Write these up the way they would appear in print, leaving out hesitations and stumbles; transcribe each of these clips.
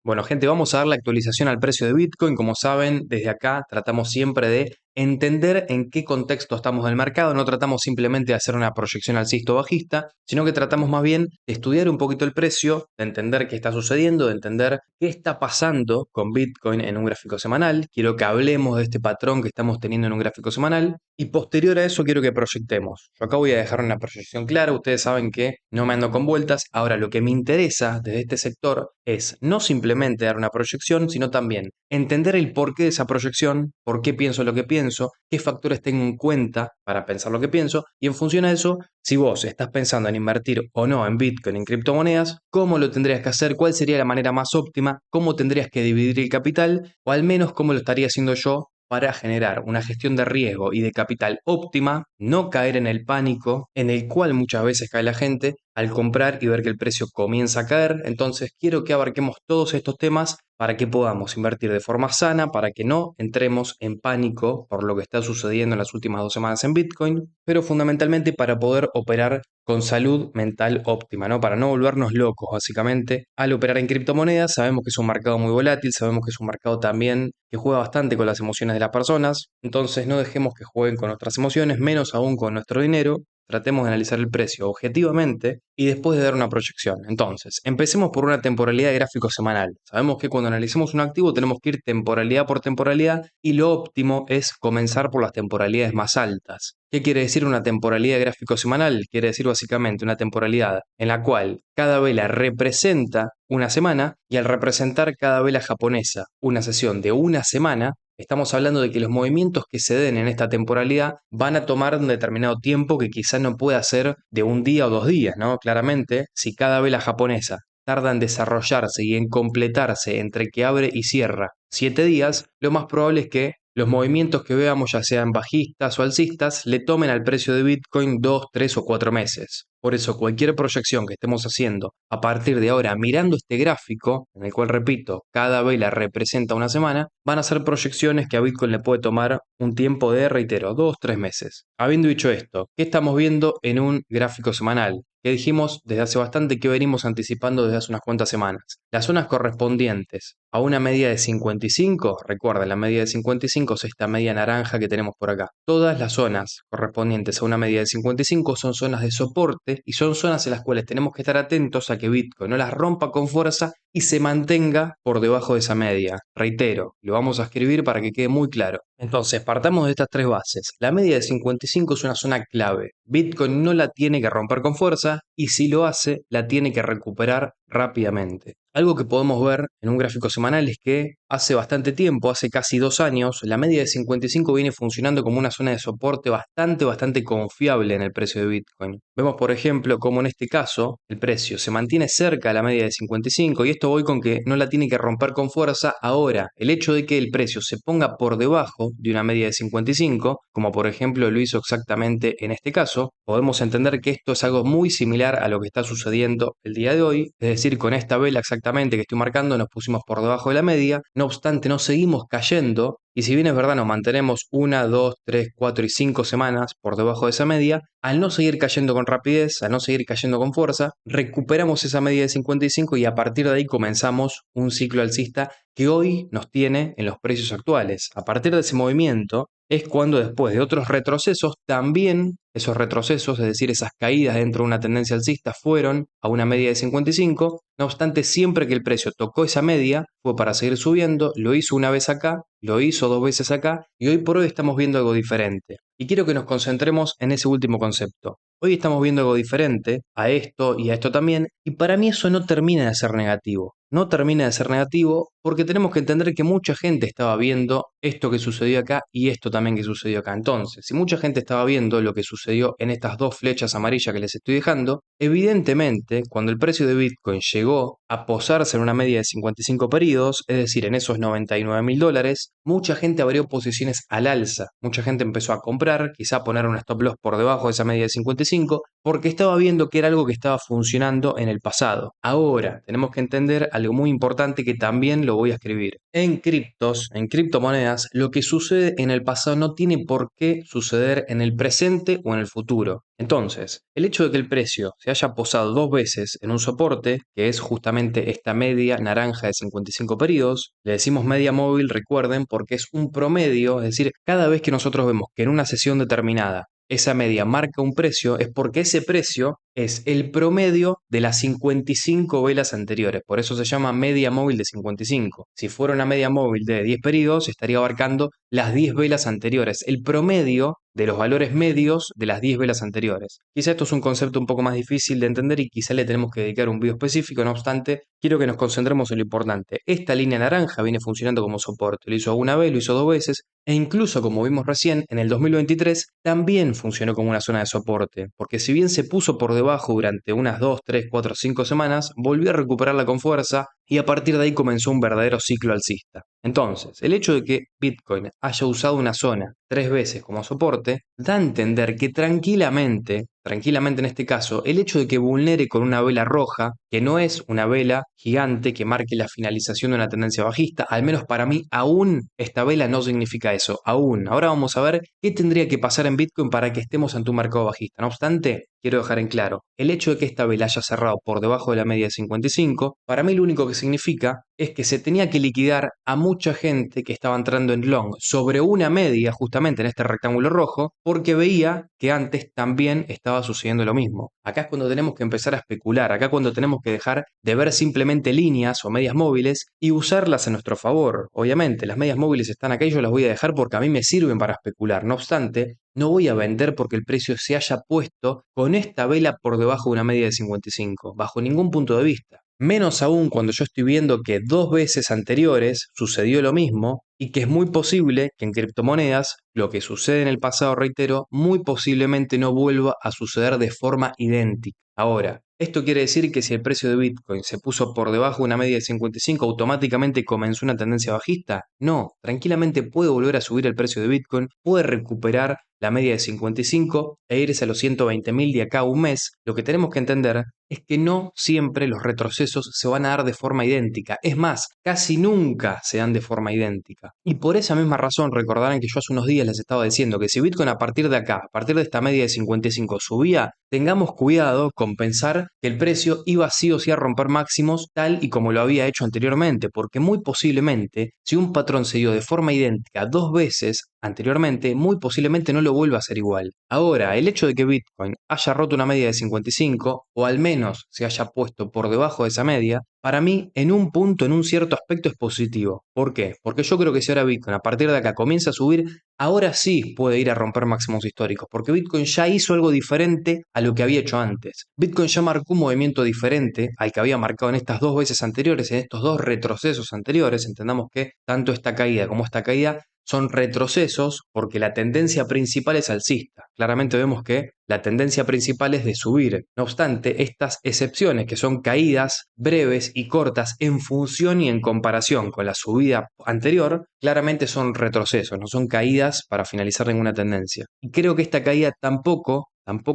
Bueno, gente, vamos a dar la actualización al precio de Bitcoin. Como saben, desde acá tratamos siempre de entender en qué contexto estamos del mercado. No tratamos simplemente de hacer una proyección alcista o bajista, sino que tratamos más bien de estudiar un poquito el precio, de entender qué está sucediendo, de entender qué está pasando con Bitcoin en un gráfico semanal. Quiero que hablemos de este patrón que estamos teniendo en un gráfico semanal y posterior a eso quiero que proyectemos. Yo acá voy a dejar una proyección clara. Ustedes saben que no me ando con vueltas. Ahora, lo que me interesa desde este sector es no simplemente dar una proyección, sino también entender el porqué de esa proyección, por qué pienso lo que pienso, qué factores tengo en cuenta para pensar lo que pienso, y en función a eso, si vos estás pensando en invertir o no en Bitcoin, en criptomonedas, cómo lo tendrías que hacer, cuál sería la manera más óptima, cómo tendrías que dividir el capital, o al menos cómo lo estaría haciendo yo para generar una gestión de riesgo y de capital óptima, no caer en el pánico en el cual muchas veces cae la gente al comprar y ver que el precio comienza a caer. Entonces quiero que abarquemos todos estos temas para que podamos invertir de forma sana, para que no entremos en pánico por lo que está sucediendo en las últimas 2 semanas en Bitcoin, pero fundamentalmente para poder operar con salud mental óptima, ¿no? Para no volvernos locos, básicamente, al operar en criptomonedas. Sabemos que es un mercado muy volátil, sabemos que es un mercado también que juega bastante con las emociones de las personas, entonces no dejemos que jueguen con nuestras emociones, menos aún con nuestro dinero. Tratemos de analizar el precio objetivamente y después de dar una proyección. Entonces, empecemos por una temporalidad de gráfico semanal. Sabemos que cuando analicemos un activo tenemos que ir temporalidad por temporalidad y lo óptimo es comenzar por las temporalidades más altas. ¿Qué quiere decir una temporalidad de gráfico semanal? Quiere decir básicamente una temporalidad en la cual cada vela representa una semana y al representar cada vela japonesa una sesión de una semana, estamos hablando de que los movimientos que se den en esta temporalidad van a tomar un determinado tiempo que quizá no pueda ser de un día o 2 días, ¿no? Claramente, si cada vela japonesa tarda en desarrollarse y en completarse entre que abre y cierra 7 días, lo más probable es que los movimientos que veamos, ya sean bajistas o alcistas, le tomen al precio de Bitcoin 2, 3 o 4 meses. Por eso, cualquier proyección que estemos haciendo a partir de ahora, mirando este gráfico, en el cual, repito, cada vela representa una semana, van a ser proyecciones que a Bitcoin le puede tomar un tiempo de, reitero, 2, 3 meses. Habiendo dicho esto, ¿qué estamos viendo en un gráfico semanal? Que dijimos desde hace bastante, que venimos anticipando desde hace unas cuantas semanas. Las zonas correspondientes a una media de 55, recuerden, la media de 55 es esta media naranja que tenemos por acá. Todas las zonas correspondientes a una media de 55 son zonas de soporte y son zonas en las cuales tenemos que estar atentos a que Bitcoin no las rompa con fuerza y se mantenga por debajo de esa media. Reitero, lo vamos a escribir para que quede muy claro. Entonces, partamos de estas tres bases. La media de 55 es una zona clave. Bitcoin no la tiene que romper con fuerza y si lo hace, la tiene que recuperar rápidamente. Algo que podemos ver en un gráfico semanal es que hace bastante tiempo, hace casi 2 años, la media de 55 viene funcionando como una zona de soporte bastante confiable en el precio de Bitcoin. Vemos, por ejemplo, como en este caso el precio se mantiene cerca de la media de 55 y esto voy con que no la tiene que romper con fuerza. Ahora, el hecho de que el precio se ponga por debajo de una media de 55, como por ejemplo lo hizo exactamente en este caso, podemos entender que esto es algo muy similar a lo que está sucediendo el día de hoy, es decir, con esta vela exactamente que estoy marcando nos pusimos por debajo de la media, no obstante no seguimos cayendo y si bien es verdad nos mantenemos 1, 2, 3, 4 y 5 semanas por debajo de esa media, al no seguir cayendo con rapidez, al no seguir cayendo con fuerza, recuperamos esa media de 55 y a partir de ahí comenzamos un ciclo alcista que hoy nos tiene en los precios actuales. A partir de ese movimiento es cuando después de otros retrocesos, también esos retrocesos, es decir, esas caídas dentro de una tendencia alcista fueron a una media de 55, no obstante siempre que el precio tocó esa media fue para seguir subiendo, lo hizo una vez acá, lo hizo 2 veces acá y hoy por hoy estamos viendo algo diferente. Y quiero que nos concentremos en ese último concepto. Hoy estamos viendo algo diferente a esto y a esto también, y para mí eso no termina de ser negativo. No termina de ser negativo porque tenemos que entender que mucha gente estaba viendo esto que sucedió acá y esto también que sucedió acá. Entonces, si mucha gente estaba viendo lo que sucedió en estas dos flechas amarillas que les estoy dejando, evidentemente, cuando el precio de Bitcoin llegó a posarse en una media de 55 periodos, es decir, en esos $99.000, mucha gente abrió posiciones al alza. Mucha gente empezó a comprar, quizá poner un stop loss por debajo de esa media de 55, porque estaba viendo que era algo que estaba funcionando en el pasado. Ahora, tenemos que entender algo muy importante que también lo voy a escribir. En criptos, en criptomonedas, lo que sucede en el pasado no tiene por qué suceder en el presente o en el futuro. Entonces, el hecho de que el precio se haya posado dos veces en un soporte, que es justamente esta media naranja de 55 periodos, le decimos media móvil, recuerden, porque es un promedio, es decir, cada vez que nosotros vemos que en una sesión determinada esa media marca un precio, es porque ese precio es el promedio de las 55 velas anteriores. Por eso se llama media móvil de 55. Si fuera una media móvil de 10 periodos, estaría abarcando las 10 velas anteriores, el promedio de los valores medios de las 10 velas anteriores. Quizá esto es un concepto un poco más difícil de entender y quizá le tenemos que dedicar un video específico, no obstante, quiero que nos concentremos en lo importante. Esta línea naranja viene funcionando como soporte, lo hizo una vez, lo hizo dos veces, e incluso, como vimos recién, en el 2023 también funcionó como una zona de soporte, porque si bien se puso por debajo durante unas 2, 3, 4, 5 semanas, volvió a recuperarla con fuerza y a partir de ahí comenzó un verdadero ciclo alcista. Entonces, el hecho de que Bitcoin haya usado una zona 3 veces como soporte da a entender que tranquilamente en este caso, el hecho de que vulnere con una vela roja, que no es una vela gigante que marque la finalización de una tendencia bajista, al menos para mí, aún esta vela no significa eso, aún. Ahora vamos a ver qué tendría que pasar en Bitcoin para que estemos ante un mercado bajista. No obstante, quiero dejar en claro, el hecho de que esta vela haya cerrado por debajo de la media de 55, para mí lo único que significa es que se tenía que liquidar a mucha gente que estaba entrando en long sobre una media justamente en este rectángulo rojo, porque veía que antes también estaba sucediendo lo mismo. Acá es cuando tenemos que empezar a especular, acá cuando tenemos que dejar de ver simplemente líneas o medias móviles y usarlas a nuestro favor. Obviamente, las medias móviles están acá y yo las voy a dejar porque a mí me sirven para especular. No obstante, no voy a vender porque el precio se haya puesto con esta vela por debajo de una media de 55, bajo ningún punto de vista. Menos aún cuando yo estoy viendo que dos veces anteriores sucedió lo mismo y que es muy posible que en criptomonedas lo que sucede en el pasado, reitero, muy posiblemente no vuelva a suceder de forma idéntica. Ahora, ¿esto quiere decir que si el precio de Bitcoin se puso por debajo de una media de 55, automáticamente comenzó una tendencia bajista? No, tranquilamente puede volver a subir el precio de Bitcoin, puede recuperar la media de 55 e irse a los 120.000 de acá a un mes. Lo que tenemos que entender es que no siempre los retrocesos se van a dar de forma idéntica. Es más, casi nunca se dan de forma idéntica. Y por esa misma razón recordarán que yo hace unos días les estaba diciendo que si Bitcoin a partir de acá, a partir de esta media de 55 subía, tengamos cuidado con pensar que el precio iba sí o sí a romper máximos tal y como lo había hecho anteriormente, porque muy posiblemente, si un patrón se dio de forma idéntica dos veces anteriormente, muy posiblemente no lo vuelva a hacer igual. Ahora, el hecho de que Bitcoin haya roto una media de 55, o al menos se haya puesto por debajo de esa media, para mí, en un punto, en un cierto aspecto, es positivo. ¿Por qué? Porque yo creo que si ahora Bitcoin a partir de acá comienza a subir, ahora sí puede ir a romper máximos históricos, porque Bitcoin ya hizo algo diferente a lo que había hecho antes. Bitcoin ya marcó un movimiento diferente al que había marcado en estas dos veces anteriores, en estos dos retrocesos anteriores. Entendamos que tanto esta caída como esta caída son retrocesos porque la tendencia principal es alcista. Claramente vemos que la tendencia principal es de subir. No obstante, estas excepciones, que son caídas breves y cortas en función y en comparación con la subida anterior, claramente son retrocesos, no son caídas para finalizar ninguna tendencia. Y creo que esta caída tampoco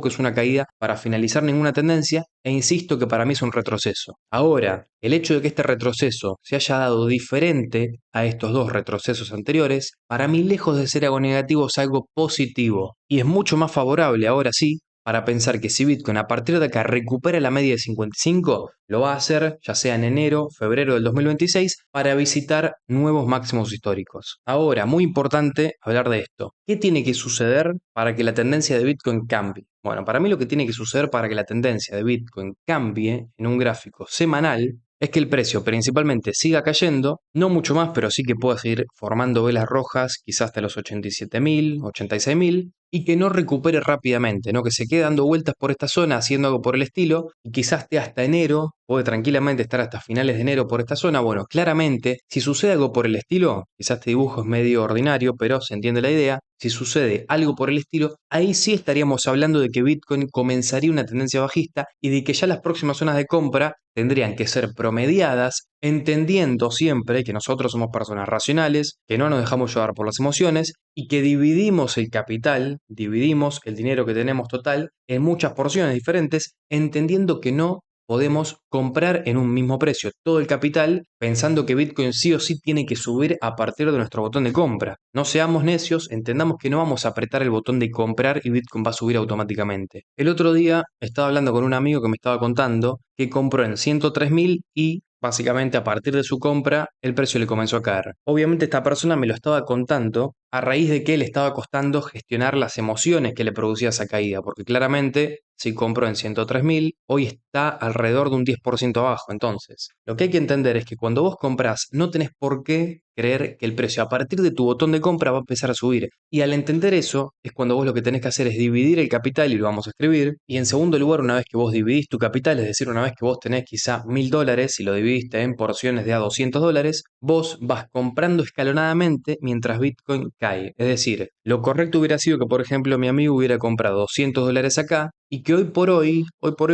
es una caída para finalizar ninguna tendencia e insisto que para mí es un retroceso. Ahora, el hecho de que este retroceso se haya dado diferente a estos dos retrocesos anteriores, para mí lejos de ser algo negativo es algo positivo y es mucho más favorable ahora sí para pensar que si Bitcoin a partir de acá recupera la media de 55, lo va a hacer ya sea en enero, febrero del 2026 para visitar nuevos máximos históricos. Ahora, muy importante hablar de esto. ¿Qué tiene que suceder para que la tendencia de Bitcoin cambie? Bueno, para mí lo que tiene que suceder para que la tendencia de Bitcoin cambie en un gráfico semanal es que el precio principalmente siga cayendo, no mucho más, pero sí que pueda seguir formando velas rojas, quizás hasta los 87.000, 86.000, y que no recupere rápidamente, ¿no? Que se quede dando vueltas por esta zona, haciendo algo por el estilo, y quizás esté hasta enero, puede tranquilamente estar hasta finales de enero por esta zona. Bueno, claramente, si sucede algo por el estilo, quizás este dibujo es medio ordinario, pero se entiende la idea, si sucede algo por el estilo, ahí sí estaríamos hablando de que Bitcoin comenzaría una tendencia bajista y de que ya las próximas zonas de compra tendrían que ser promediadas, entendiendo siempre que nosotros somos personas racionales, que no nos dejamos llevar por las emociones y que dividimos el capital, dividimos el dinero que tenemos total en muchas porciones diferentes, entendiendo que no podemos comprar en un mismo precio todo el capital pensando que Bitcoin sí o sí tiene que subir a partir de nuestro botón de compra. No seamos necios, entendamos que no vamos a apretar el botón de comprar y Bitcoin va a subir automáticamente. El otro día estaba hablando con un amigo que me estaba contando que compró en 103.000 y básicamente a partir de su compra el precio le comenzó a caer. Obviamente esta persona me lo estaba contando a raíz de que le estaba costando gestionar las emociones que le producía esa caída, porque claramente si compró en 103.000, hoy está alrededor de un 10% abajo. Entonces, lo que hay que entender es que cuando vos compras no tenés por qué creer que el precio a partir de tu botón de compra va a empezar a subir. Y al entender eso, es cuando vos lo que tenés que hacer es dividir el capital y lo vamos a escribir. Y en segundo lugar, una vez que vos dividís tu capital, es decir, una vez que vos tenés quizá $1.000 y lo dividiste en porciones de a $200, vos vas comprando escalonadamente mientras Bitcoin cae. Es decir, lo correcto hubiera sido que, por ejemplo, mi amigo hubiera comprado $200 acá y que hoy por hoy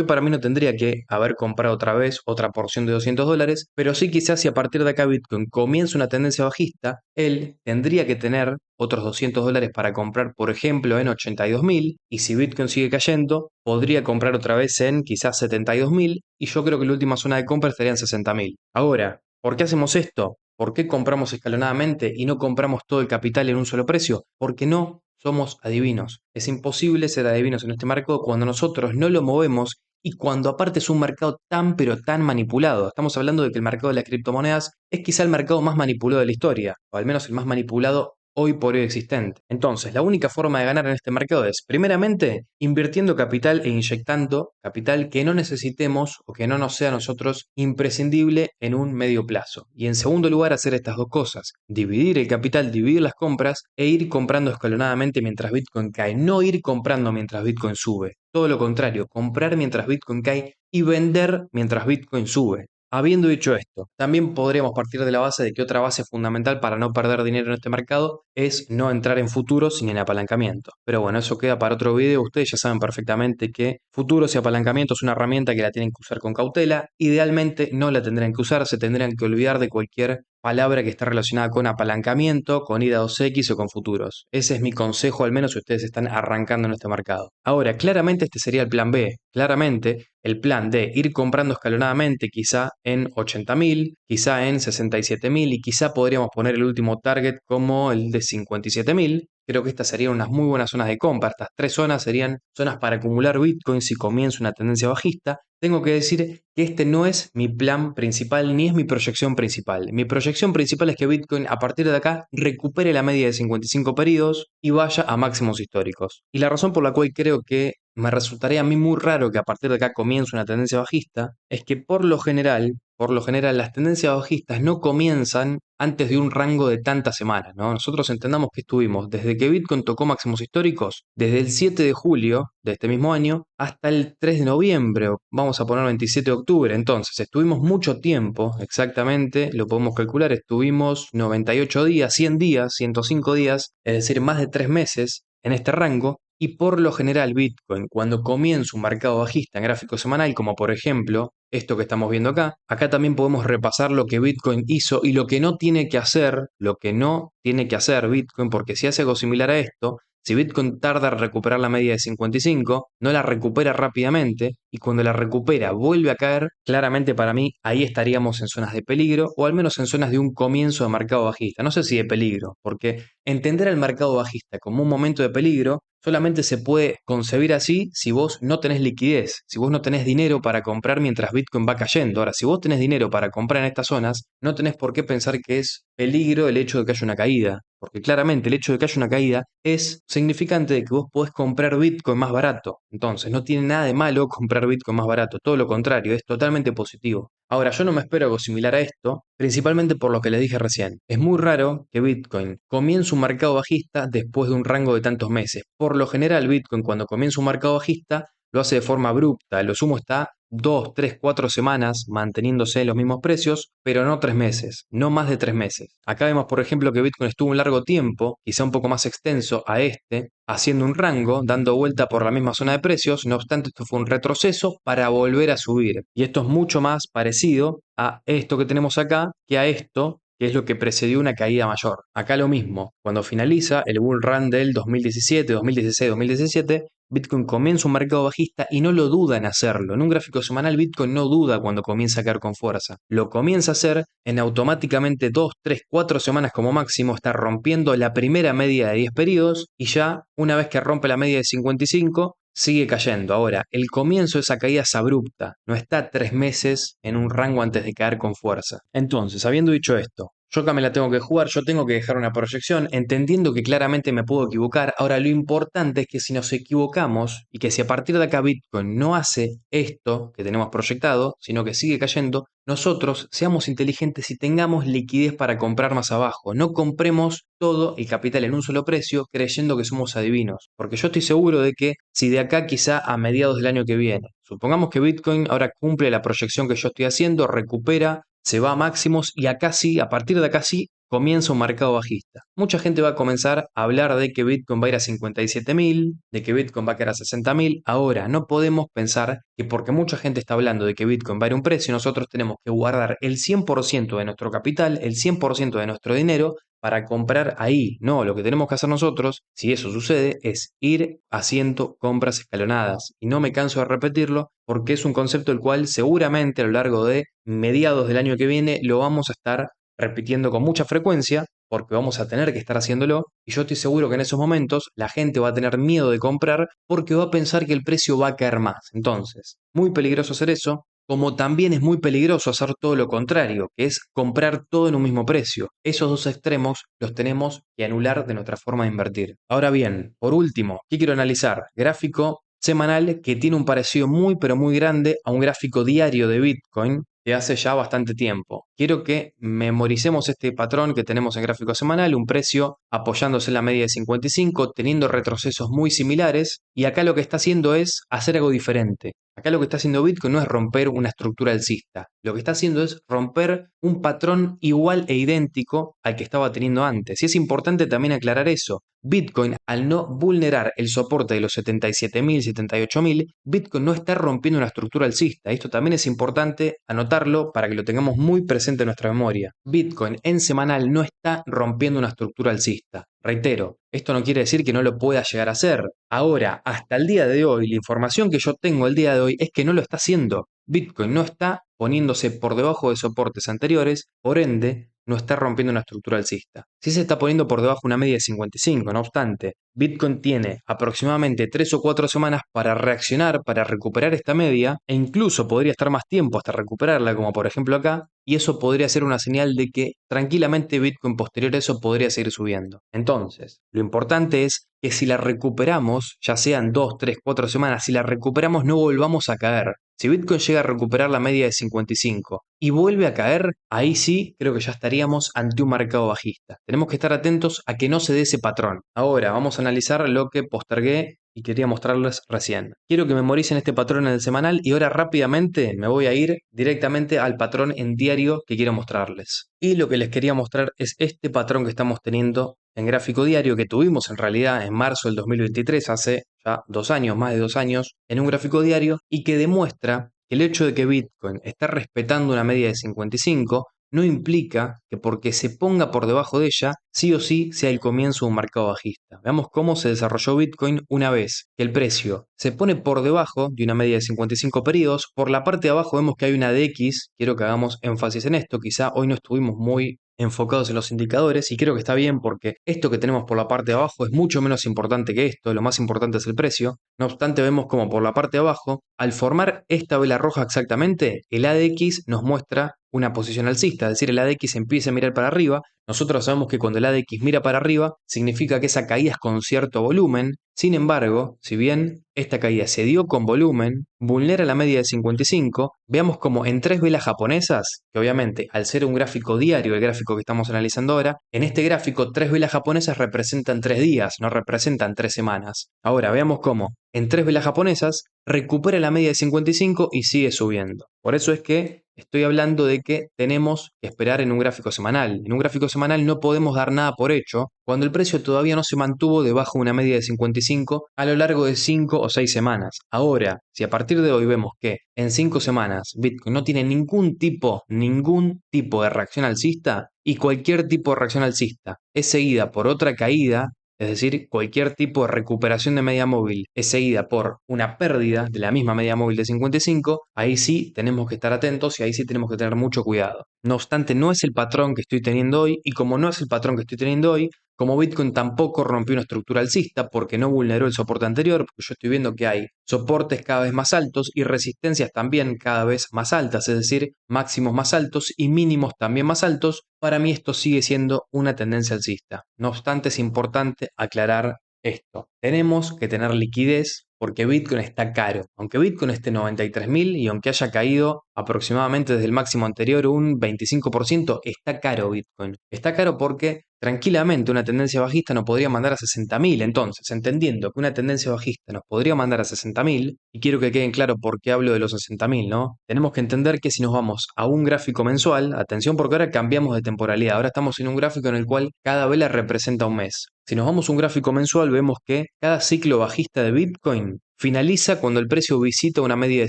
para mí no tendría que haber comprado otra vez otra porción de $200, pero sí quizás si a partir de acá Bitcoin comienza una tendencia bajista, él tendría que tener otros $200 para comprar, por ejemplo, en 82.000, y si Bitcoin sigue cayendo, podría comprar otra vez en quizás 72.000, y yo creo que la última zona de compra estaría en 60.000. Ahora, ¿por qué hacemos esto? ¿Por qué compramos escalonadamente y no compramos todo el capital en un solo precio? Porque no somos adivinos. Es imposible ser adivinos en este mercado cuando nosotros no lo movemos y cuando aparte es un mercado tan pero tan manipulado. Estamos hablando de que el mercado de las criptomonedas es quizá el mercado más manipulado de la historia, o al menos el más manipulado hoy por hoy existente. Entonces, la única forma de ganar en este mercado es, primeramente, invirtiendo capital e inyectando capital que no necesitemos o que no nos sea a nosotros imprescindible en un medio plazo. Y en segundo lugar, hacer estas dos cosas: dividir el capital, dividir las compras e ir comprando escalonadamente mientras Bitcoin cae. No ir comprando mientras Bitcoin sube. Todo lo contrario, comprar mientras Bitcoin cae y vender mientras Bitcoin sube. Habiendo dicho esto, también podríamos partir de la base de que otra base fundamental para no perder dinero en este mercado es no entrar en futuros sin en apalancamiento. Pero bueno, eso queda para otro video. Ustedes ya saben perfectamente que futuros y apalancamiento es una herramienta que la tienen que usar con cautela. Idealmente no la tendrían que usar, se tendrían que olvidar de cualquier palabra que está relacionada con apalancamiento, con IDA 2X o con futuros. Ese es mi consejo, al menos si ustedes están arrancando en este mercado. Ahora, claramente este sería el plan B. Claramente el plan de ir comprando escalonadamente, quizá en 80.000, quizá en 67.000 y quizá podríamos poner el último target como el de 57.000. Creo que estas serían unas muy buenas zonas de compra. Estas tres zonas serían zonas para acumular Bitcoin si comienza una tendencia bajista. Tengo que decir que este no es mi plan principal ni es mi proyección principal. Mi proyección principal es que Bitcoin a partir de acá recupere la media de 55 periodos y vaya a máximos históricos. Y la razón por la cual creo que me resultaría a mí muy raro que a partir de acá comience una tendencia bajista es que por lo general las tendencias bajistas no comienzan antes de un rango de tantas semanas, ¿no? Nosotros entendamos que estuvimos desde que Bitcoin tocó máximos históricos, desde el 7 de julio de este mismo año hasta el 3 de noviembre, o vamos a poner 27 de octubre. Entonces, estuvimos mucho tiempo, exactamente, lo podemos calcular, estuvimos 98 días, 100 días, 105 días, es decir, más de 3 meses en este rango. Y por lo general Bitcoin, cuando comienza un mercado bajista en gráfico semanal, como por ejemplo esto que estamos viendo acá también podemos repasar lo que Bitcoin hizo y lo que no tiene que hacer, Bitcoin, porque si hace algo similar a esto, si Bitcoin tarda en recuperar la media de 55, no la recupera rápidamente y cuando la recupera vuelve a caer, claramente para mí ahí estaríamos en zonas de peligro o al menos en zonas de un comienzo de mercado bajista. No sé si de peligro, porque entender el mercado bajista como un momento de peligro solamente se puede concebir así si vos no tenés liquidez, si vos no tenés dinero para comprar mientras Bitcoin va cayendo. Ahora, si vos tenés dinero para comprar en estas zonas, no tenés por qué pensar que es peligro el hecho de que haya una caída, porque claramente el hecho de que haya una caída es significante de que vos podés comprar Bitcoin más barato. Entonces, no tiene nada de malo comprar Bitcoin más barato, todo lo contrario, es totalmente positivo. Ahora, yo no me espero algo similar a esto, principalmente por lo que les dije recién. Es muy raro que Bitcoin comience un mercado bajista después de un rango de tantos meses. Por lo general, Bitcoin cuando comienza un mercado bajista lo hace de forma abrupta. Lo sumo está 2, 3, 4 semanas manteniéndose en los mismos precios, pero no 3 meses, no más de 3 meses. Acá vemos, por ejemplo, que Bitcoin estuvo un largo tiempo, quizá un poco más extenso a este, haciendo un rango, dando vuelta por la misma zona de precios. No obstante, esto fue un retroceso para volver a subir. Y esto es mucho más parecido a esto que tenemos acá que a esto, que es lo que precedió una caída mayor. Acá lo mismo, cuando finaliza el bull run del 2017, 2016, 2017, Bitcoin comienza un mercado bajista y no lo duda en hacerlo. En un gráfico semanal Bitcoin no duda cuando comienza a caer con fuerza. Lo comienza a hacer en automáticamente 2, 3, 4 semanas como máximo, está rompiendo la primera media de 10 periodos y ya una vez que rompe la media de 55 sigue cayendo. Ahora, el comienzo de esa caída es abrupta, no está 3 meses en un rango antes de caer con fuerza. Entonces, habiendo dicho esto, yo acá me la tengo que jugar, yo tengo que dejar una proyección, entendiendo que claramente me puedo equivocar. Ahora, lo importante es que si nos equivocamos y que si a partir de acá Bitcoin no hace esto que tenemos proyectado, sino que sigue cayendo, nosotros seamos inteligentes y tengamos liquidez para comprar más abajo. No compremos todo el capital en un solo precio creyendo que somos adivinos. Porque yo estoy seguro de que si de acá quizá a mediados del año que viene, supongamos que Bitcoin ahora cumple la proyección que yo estoy haciendo, recupera, se va a máximos y acá sí, a partir de acá sí, comienza un mercado bajista. Mucha gente va a comenzar a hablar de que Bitcoin va a ir a 57.000, de que Bitcoin va a caer a 60.000. Ahora, no podemos pensar que porque mucha gente está hablando de que Bitcoin va a ir a un precio, nosotros tenemos que guardar el 100% de nuestro capital, el 100% de nuestro dinero para comprar ahí. No, lo que tenemos que hacer nosotros, si eso sucede, es ir haciendo compras escalonadas. Y no me canso de repetirlo porque es un concepto el cual seguramente a lo largo de mediados del año que viene lo vamos a estar repitiendo con mucha frecuencia porque vamos a tener que estar haciéndolo y yo estoy seguro que en esos momentos la gente va a tener miedo de comprar porque va a pensar que el precio va a caer más. Entonces, muy peligroso hacer eso, como también es muy peligroso hacer todo lo contrario, que es comprar todo en un mismo precio. Esos dos extremos los tenemos que anular de nuestra forma de invertir. Ahora bien, por último, ¿qué quiero analizar? Gráfico semanal que tiene un parecido muy pero muy grande a un gráfico diario de Bitcoin de hace ya bastante tiempo. Quiero que memoricemos este patrón que tenemos en gráfico semanal, un precio apoyándose en la media de 55, teniendo retrocesos muy similares, y acá lo que está haciendo es hacer algo diferente. Acá lo que está haciendo Bitcoin no es romper una estructura alcista, lo que está haciendo es romper un patrón igual e idéntico al que estaba teniendo antes. Y es importante también aclarar eso. Bitcoin, al no vulnerar el soporte de los 77.000, 78.000, Bitcoin no está rompiendo una estructura alcista. Esto también es importante anotarlo para que lo tengamos muy presente en nuestra memoria. Bitcoin en semanal no está rompiendo una estructura alcista. Reitero, esto no quiere decir que no lo pueda llegar a hacer. Ahora, hasta el día de hoy, la información que yo tengo el día de hoy es que no lo está haciendo. Bitcoin no está poniéndose por debajo de soportes anteriores, por ende, no está rompiendo una estructura alcista. Sí se está poniendo por debajo una media de 55, no obstante, Bitcoin tiene aproximadamente 3 o 4 semanas para reaccionar, para recuperar esta media, e incluso podría estar más tiempo hasta recuperarla, como por ejemplo acá, y eso podría ser una señal de que tranquilamente Bitcoin posterior a eso podría seguir subiendo. Entonces, lo importante es que si la recuperamos, ya sean 2, 3, 4 semanas, si la recuperamos no volvamos a caer. Si Bitcoin llega a recuperar la media de 55 y vuelve a caer, ahí sí creo que ya estaríamos ante un mercado bajista. Tenemos que estar atentos a que no se dé ese patrón. Ahora vamos a analizar lo que postergué y quería mostrarles recién. Quiero que memoricen este patrón en el semanal y ahora rápidamente me voy a ir directamente al patrón en diario que quiero mostrarles. Y lo que les quería mostrar es este patrón que estamos teniendo en gráfico diario que tuvimos en realidad en marzo del 2023, hace ya 2 años, más de 2 años, en un gráfico diario y que demuestra que el hecho de que Bitcoin está respetando una media de 55 no implica que porque se ponga por debajo de ella, sí o sí sea el comienzo de un mercado bajista. Veamos cómo se desarrolló Bitcoin una vez que el precio se pone por debajo de una media de 55 periodos. Por la parte de abajo vemos que hay una DX, quiero que hagamos énfasis en esto, quizá hoy no estuvimos muy enfocados en los indicadores y creo que está bien porque esto que tenemos por la parte de abajo es mucho menos importante que esto, lo más importante es el precio. No obstante, vemos como por la parte de abajo, al formar esta vela roja exactamente, el ADX nos muestra una posición alcista, es decir, el ADX empieza a mirar para arriba. Nosotros sabemos que cuando el ADX mira para arriba, significa que esa caída es con cierto volumen. Sin embargo, si bien esta caída se dio con volumen, vulnera la media de 55, veamos como en 3 velas japonesas, que obviamente al ser un gráfico diario, el gráfico que estamos analizando ahora, en este gráfico 3 velas japonesas representan 3 días, no representan 3 semanas. Ahora veamos cómo en 3 velas japonesas recupera la media de 55 y sigue subiendo. Por eso es que estoy hablando de que tenemos que esperar en un gráfico semanal. En un gráfico semanal no podemos dar nada por hecho cuando el precio todavía no se mantuvo debajo de una media de 55 a lo largo de 5 o 6 semanas. Ahora, si a partir de hoy vemos que en 5 semanas Bitcoin no tiene ningún tipo de reacción alcista y cualquier tipo de reacción alcista es seguida por otra caída, Es decir, cualquier tipo de recuperación de media móvil es seguida por una pérdida de la misma media móvil de 55, ahí sí tenemos que estar atentos y ahí sí tenemos que tener mucho cuidado. No obstante, no es el patrón que estoy teniendo hoy, y como no es el patrón que estoy teniendo hoy, como Bitcoin tampoco rompió una estructura alcista porque no vulneró el soporte anterior, porque yo estoy viendo que hay soportes cada vez más altos y resistencias también cada vez más altas, es decir, máximos más altos y mínimos también más altos, para mí esto sigue siendo una tendencia alcista. No obstante, es importante aclarar esto. Tenemos que tener liquidez porque Bitcoin está caro. Aunque Bitcoin esté 93.000 y aunque haya caído aproximadamente desde el máximo anterior un 25%, está caro Bitcoin. Está caro porque tranquilamente una tendencia bajista nos podría mandar a 60.000. Entonces, entendiendo que una tendencia bajista nos podría mandar a 60.000, y quiero que queden claro por qué hablo de los 60.000, ¿no? Tenemos que entender que si nos vamos a un gráfico mensual, atención porque ahora cambiamos de temporalidad, ahora estamos en un gráfico en el cual cada vela representa un mes. Si nos vamos a un gráfico mensual, vemos que cada ciclo bajista de Bitcoin finaliza cuando el precio visita una media de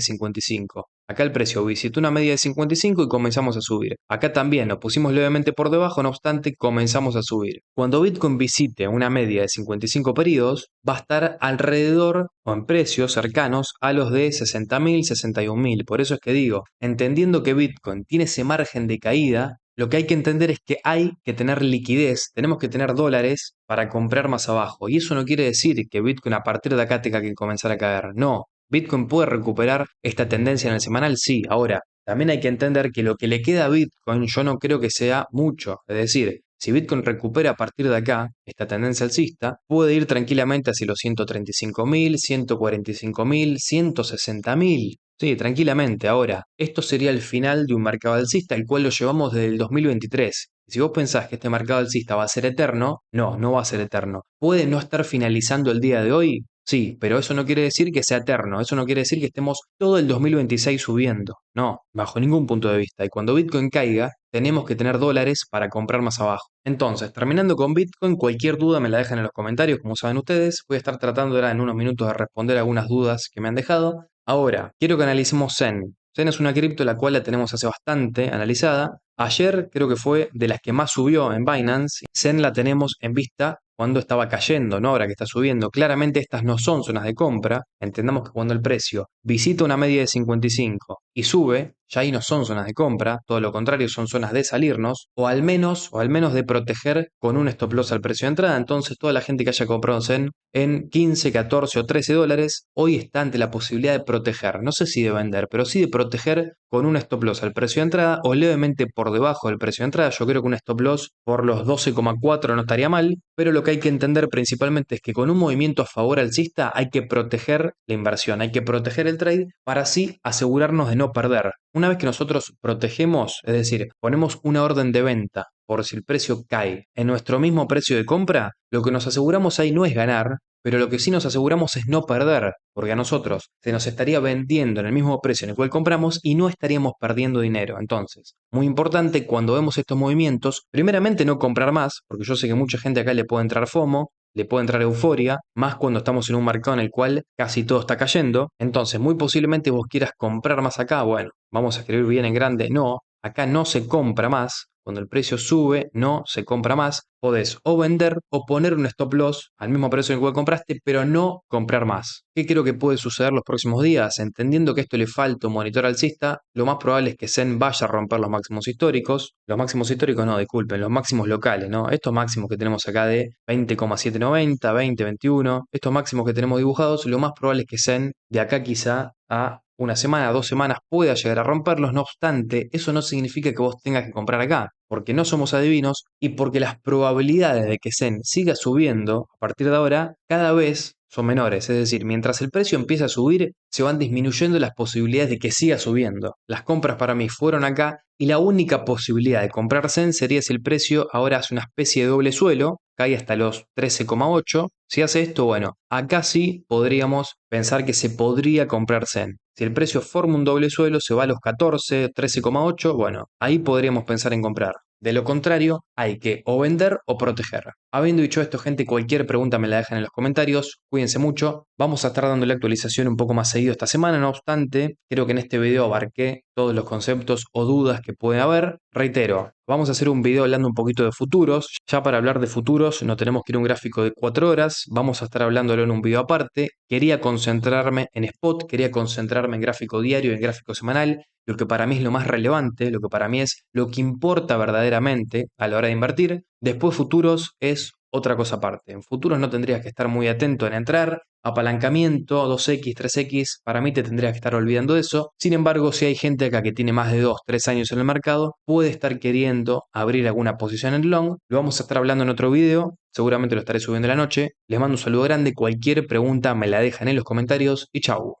55. Acá el precio visitó una media de 55 y comenzamos a subir. Acá también nos pusimos levemente por debajo, no obstante, comenzamos a subir. Cuando Bitcoin visite una media de 55 periodos, va a estar alrededor o en precios cercanos a los de 60.000, 61.000. Por eso es que digo, entendiendo que Bitcoin tiene ese margen de caída, lo que hay que entender es que hay que tener liquidez, tenemos que tener dólares para comprar más abajo. Y eso no quiere decir que Bitcoin a partir de acá tenga que comenzar a caer. No, Bitcoin puede recuperar esta tendencia en el semanal, sí. Ahora, también hay que entender que lo que le queda a Bitcoin yo no creo que sea mucho. Es decir, si Bitcoin recupera a partir de acá esta tendencia alcista, puede ir tranquilamente hacia los 135.000, 145.000, 160.000. Sí, tranquilamente. Ahora, esto sería el final de un mercado alcista, el cual lo llevamos desde el 2023. Si vos pensás que este mercado alcista va a ser eterno, no, no va a ser eterno. ¿Puede no estar finalizando el día de hoy? Sí, pero eso no quiere decir que sea eterno, eso no quiere decir que estemos todo el 2026 subiendo. No, bajo ningún punto de vista. Y cuando Bitcoin caiga, tenemos que tener dólares para comprar más abajo. Entonces, terminando con Bitcoin, cualquier duda me la dejan en los comentarios, como saben ustedes. Voy a estar tratando ahora en unos minutos de responder algunas dudas que me han dejado. Ahora, quiero que analicemos Zen. Zen es una cripto la cual la tenemos hace bastante analizada. Ayer creo que fue de las que más subió en Binance. Zen la tenemos en vista cuando estaba cayendo, no ahora que está subiendo. Claramente estas no son zonas de compra. Entendamos que cuando el precio visita una media de 55 y sube, ya ahí no son zonas de compra, todo lo contrario, son zonas de salirnos, o al menos de proteger con un stop loss al precio de entrada. Entonces toda la gente que haya comprado Zen en 15, 14 o 13 dólares, hoy está ante la posibilidad de proteger, no sé si de vender, pero sí de proteger con un stop loss al precio de entrada o levemente por debajo del precio de entrada. Yo creo que un stop loss por los 12,4 no estaría mal, pero lo que hay que entender principalmente es que con un movimiento a favor alcista hay que proteger la inversión, hay que proteger el trade para así asegurarnos de no perder. Una vez que nosotros protegemos, es decir, ponemos una orden de venta por si el precio cae en nuestro mismo precio de compra, lo que nos aseguramos ahí no es ganar, pero lo que sí nos aseguramos es no perder, porque a nosotros se nos estaría vendiendo en el mismo precio en el cual compramos y no estaríamos perdiendo dinero. Entonces, muy importante cuando vemos estos movimientos, primeramente no comprar más, porque yo sé que mucha gente acá le puede entrar FOMO, le puede entrar euforia, más cuando estamos en un mercado en el cual casi todo está cayendo. Entonces, muy posiblemente vos quieras comprar más acá. Bueno, vamos a escribir bien en grande, no, acá no se compra más. Cuando el precio sube, no se compra más. Podés o vender o poner un stop loss al mismo precio en el cual compraste, pero no comprar más. ¿Qué creo que puede suceder los próximos días? Entendiendo que esto le falta un monitor alcista, lo más probable es que Zen vaya a romper los máximos históricos. Los máximos históricos no, disculpen, los máximos locales, ¿no? Estos máximos que tenemos acá de 20,790, 20,21, estos máximos que tenemos dibujados, lo más probable es que Zen de acá quizá a una semana, 2 semanas pueda llegar a romperlos. No obstante, eso no significa que vos tengas que comprar acá, porque no somos adivinos y porque las probabilidades de que Zen siga subiendo a partir de ahora cada vez son menores. Es decir, mientras el precio empieza a subir, se van disminuyendo las posibilidades de que siga subiendo. Las compras para mí fueron acá y la única posibilidad de comprar Zen sería si el precio ahora hace una especie de doble suelo, cae hasta los 13,8. Si hace esto, bueno, acá sí podríamos pensar que se podría comprar Zen. Si el precio forma un doble suelo, se va a los 14, 13,8, bueno, ahí podríamos pensar en comprar. De lo contrario, hay que o vender o proteger. Habiendo dicho esto, gente, cualquier pregunta me la dejan en los comentarios. Cuídense mucho. Vamos a estar dándole actualización un poco más seguido esta semana. No obstante, creo que en este video abarqué todos los conceptos o dudas que puede haber. Reitero, vamos a hacer un video hablando un poquito de futuros. Ya para hablar de futuros no tenemos que ir a un gráfico de 4 horas. Vamos a estar hablándolo en un video aparte. Quería concentrarme en spot, quería concentrarme en gráfico diario, en gráfico semanal. Lo que para mí es lo más relevante, lo que para mí es lo que importa verdaderamente a la hora de invertir. Después futuros es otra cosa aparte. En futuros no tendrías que estar muy atento en entrar, apalancamiento, 2x, 3x, para mí te tendrías que estar olvidando de eso. Sin embargo, si hay gente acá que tiene más de 2, 3 años en el mercado, puede estar queriendo abrir alguna posición en long. Lo vamos a estar hablando en otro video, seguramente lo estaré subiendo en la noche. Les mando un saludo grande, cualquier pregunta me la dejan en los comentarios y chau.